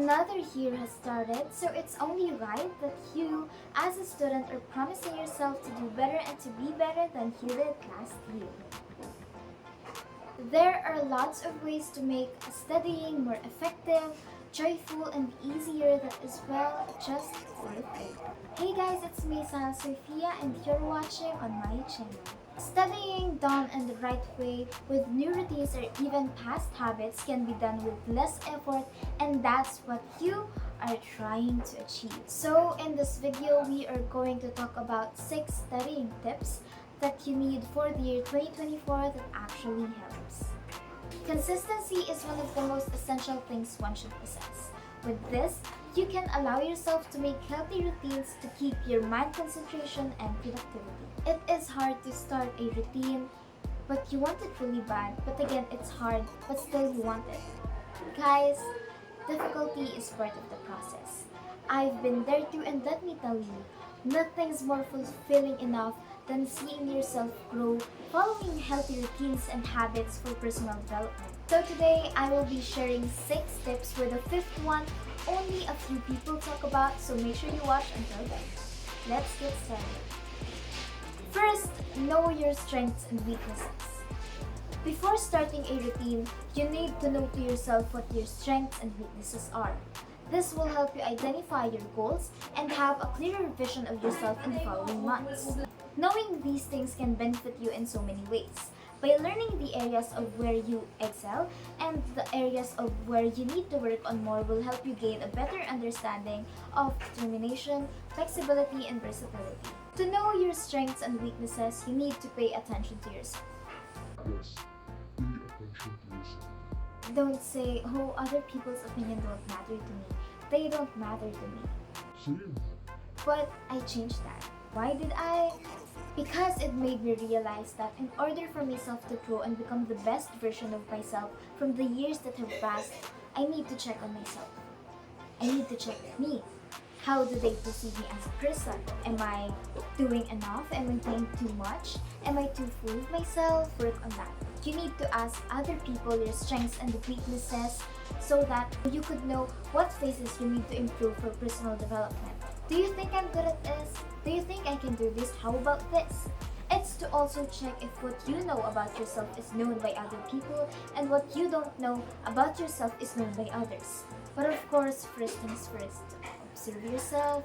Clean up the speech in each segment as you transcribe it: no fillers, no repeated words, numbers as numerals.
Another year has started, so it's only right that you, as a student, are promising yourself to do better and to be better than you did last year. There are lots of ways to make studying more effective, joyful, and easier that is well just worth it. Hey guys, it's me, Xyla Sophia, and you're watching on my channel. Studying done in the right way with new routines or even past habits can be done with less effort, and that's what you are trying to achieve. So in this video, we are going to talk about 6 studying tips that you need for the year 2024 that actually helps. Consistency is one of the most essential things one should possess. With this, you can allow yourself to make healthy routines to keep your mind concentration and productivity. It is hard to start a routine, but you want it really bad. But again, it's hard, but still you want it. Guys, difficulty is part of the process. I've been there too, and let me tell you, nothing's more fulfilling enough than seeing yourself grow, following healthy routines and habits for personal development. So today, I will be sharing 6 tips, where the 5th one only a few people talk about, so make sure you watch until then. Let's get started. First, know your strengths and weaknesses. Before starting a routine, you need to know to yourself what your strengths and weaknesses are. This will help you identify your goals and have a clearer vision of yourself in the following months. Knowing these things can benefit you in so many ways. By learning the areas of where you excel and the areas of where you need to work on more will help you gain a better understanding of determination, flexibility, and versatility. To know your strengths and weaknesses, you need to pay attention to yourself. Yes, pay attention to yourself. Don't say, oh, other people's opinion don't matter to me. They don't matter to me. Same. But I changed that. Why did I? Because it made me realize that in order for myself to grow and become the best version of myself from the years that have passed, I need to check on myself. I need to check me. How do they perceive me as a person? Am I doing enough? Am I doing too much? Am I too full of myself? Work on that. You need to ask other people your strengths and weaknesses so that you could know what phases you need to improve for personal development. Do you think I'm good at this? Do you think I can do this? How about this? It's to also check if what you know about yourself is known by other people and what you don't know about yourself is known by others. But of course, first things first, observe yourself,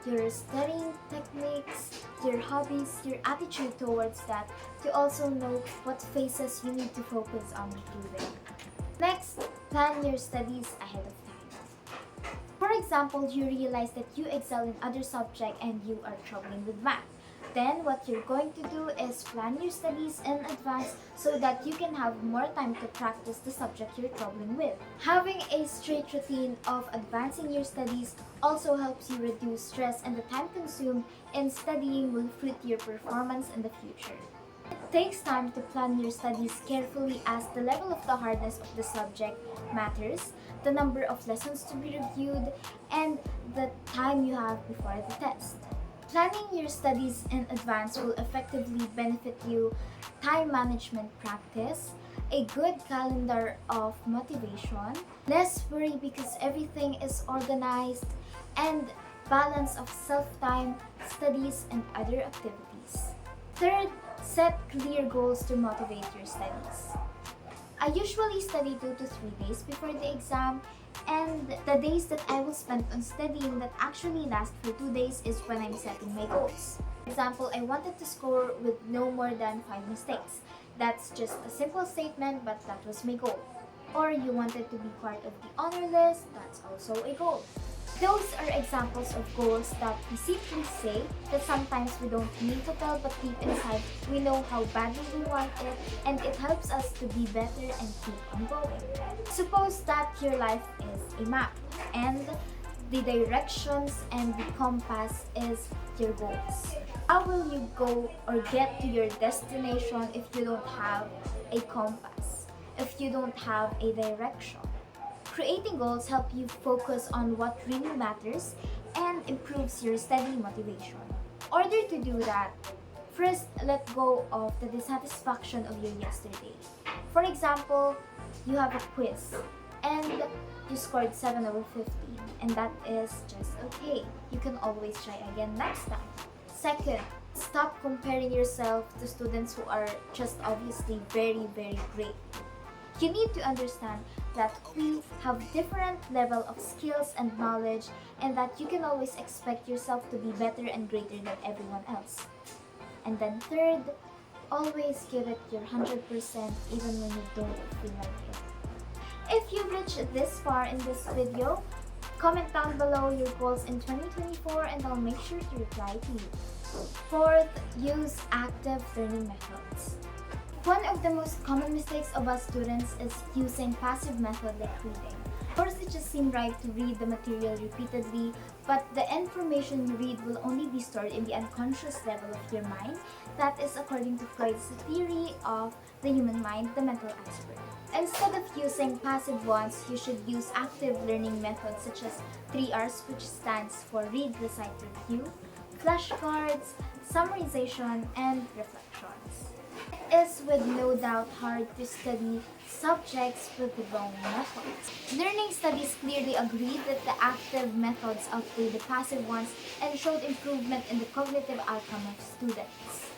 your studying techniques, your hobbies, your attitude towards that, to also know what phases you need to focus on improving. Next, plan your studies ahead of time. For example, you realize that you excel in other subject and you are struggling with math. Then what you're going to do is plan your studies in advance so that you can have more time to practice the subject you're troubling with. Having a straight routine of advancing your studies also helps you reduce stress, and the time consumed in studying will fruit your performance in the future. It takes time to plan your studies carefully, as the level of the hardness of the subject matters, the number of lessons to be reviewed, and the time you have before the test. Planning your studies in advance will effectively benefit you. Time management practice, a good calendar of motivation, less worry because everything is organized, and balance of self-time, studies, and other activities. Third, set clear goals to motivate your studies. I usually study 2 to 3 days before the exam, and the days that I will spend on studying that actually last for 2 days is when I'm setting my goals. For example, I wanted to score with no more than 5 mistakes. That's just a simple statement, but that was my goal. Or you wanted to be part of the honor list, that's also a goal. Those are examples of goals that we simply say that sometimes we don't mean to tell, but deep inside we know how badly we want it, and it helps us to be better and keep on going. Suppose that your life is a map and the directions and the compass is your goals. How will you go or get to your destination if you don't have a compass, if you don't have a direction? Creating goals help you focus on what really matters and improves your study motivation. In order to do that, first let go of the dissatisfaction of your yesterday. For example, you have a quiz and you scored 7 over 15, and that is just okay. You can always try again next time. Second, stop comparing yourself to students who are just obviously very, very great. You need to understand that we have different level of skills and knowledge, and that you can always expect yourself to be better and greater than everyone else. And then third, always give it your 100% even when you don't feel like it. If you've reached this far in this video, comment down below your goals in 2024 and I'll make sure to reply to you. Fourth, use active learning methods. One of the most common mistakes of us students is using passive method like reading. Of course, it just seems right to read the material repeatedly, but the information you read will only be stored in the unconscious level of your mind. That is according to Freud's theory of the human mind, the mental iceberg. Instead of using passive ones, you should use active learning methods such as 3Rs, which stands for read, recite, review, flashcards, summarization, and reflections. It is with no doubt hard to study subjects with the wrong methods. Learning studies clearly agreed that the active methods outweigh the passive ones and showed improvement in the cognitive outcome of students.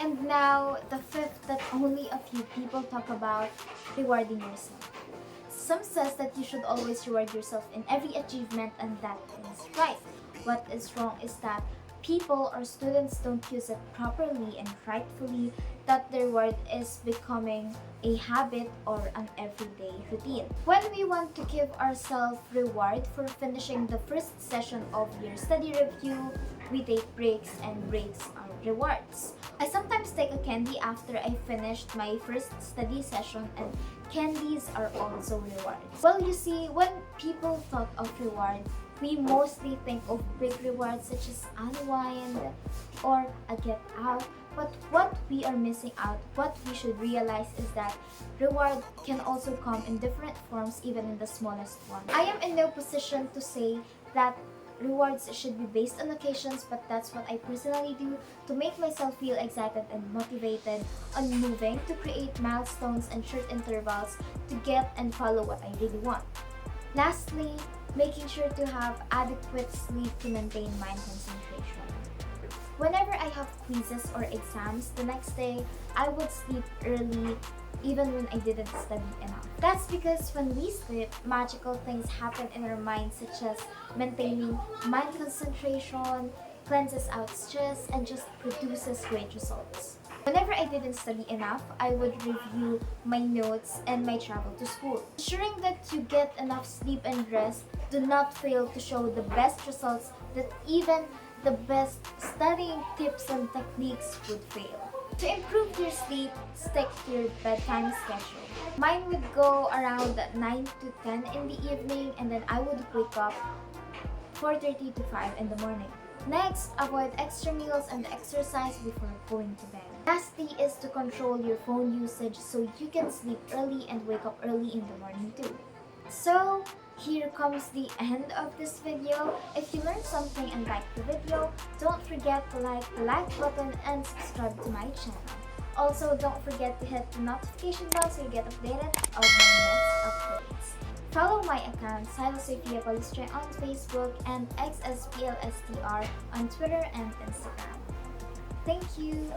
And now, the fifth that only a few people talk about, rewarding yourself. Some says that you should always reward yourself in every achievement, and that is right. What is wrong is that people or students don't use it properly and rightfully, that the reward is becoming a habit or an everyday routine. When we want to give ourselves reward for finishing the first session of your study review, we take breaks, and breaks are rewards. I sometimes take a candy after I finished my first study session, and candies are also rewards. Well, you see, when people thought of reward, we mostly think of big rewards such as unwind or a get out. But what we are missing out, what we should realize is that reward can also come in different forms, even in the smallest one. I am in no position to say that rewards should be based on occasions, but that's what I personally do to make myself feel excited and motivated on moving, to create milestones and short intervals to get and follow what I really want. Lastly, making sure to have adequate sleep to maintain mind concentration. Whenever I have quizzes or exams, the next day I would sleep early even when I didn't study enough. That's because when we sleep, magical things happen in our minds, such as maintaining mind concentration, cleanses out stress, and just produces great results. Whenever I didn't study enough, I would review my notes and my travel to school. Ensuring that you get enough sleep and rest, do not fail to show the best results that even the best studying tips and techniques would fail. To improve your sleep, stick to your bedtime schedule. Mine would go around 9 to 10 in the evening, and then I would wake up 4:30 to 5 in the morning. Next, avoid extra meals and exercise before going to bed. Lastly is to control your phone usage so you can sleep early and wake up early in the morning too. So, here comes the end of this video. If you learned something and liked the video, don't forget to like the like button and subscribe to my channel. Also, don't forget to hit the notification bell so you get updated of my next updates. Follow my account Xyla Sophia on Facebook and XSPLSTR on Twitter and Instagram. Thank you!